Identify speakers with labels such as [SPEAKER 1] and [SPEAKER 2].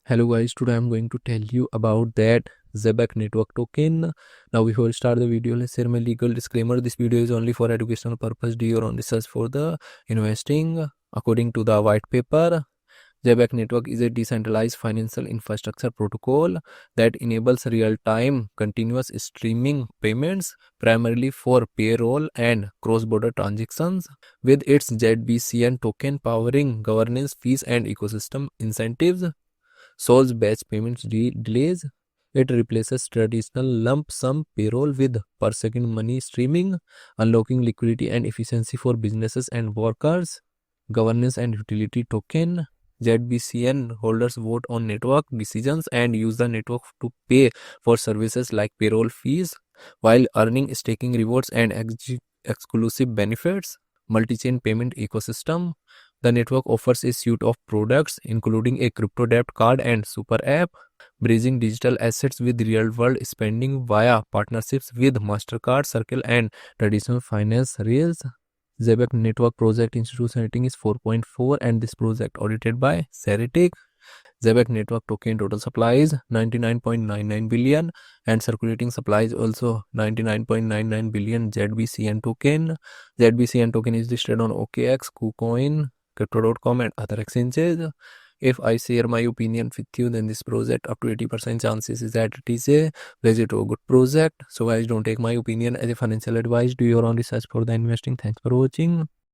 [SPEAKER 1] Hello guys, today I'm going to tell you about that Zebec Network token. Now before we start the video, let's share my legal disclaimer. This video is only for educational purpose. Do your own research for the investing. According to the white paper, Zebec Network is a decentralized financial infrastructure protocol that enables real-time continuous streaming payments primarily for payroll and cross-border transactions. With its ZBCN token powering governance fees and ecosystem incentives, solves batch payments delays. It replaces traditional lump sum payroll with per second money streaming, unlocking liquidity and efficiency for businesses and workers. Governance and utility token. ZBCN holders vote on network decisions and use the network to pay for services like payroll fees while earning staking rewards and exclusive benefits. Multi-chain payment ecosystem. The network offers a suite of products, including a crypto debt card and super app, bridging digital assets with real-world spending via partnerships with MasterCard, Circle, and traditional finance rails. Zebec Network Project Institution rating is 4.4, and this project audited by Ceretic. Zebec Network token total supply is 99.99 billion and circulating supply is also 99.99 billion ZBCN token. ZBCN token is listed on OKX, KuCoin, Crypto.com and other exchanges. If I share my opinion with you, then this project up to 80% chances is that it is a legit or good project. So guys, don't take my opinion as a financial advice. Do your own research for the investing. Thanks for watching.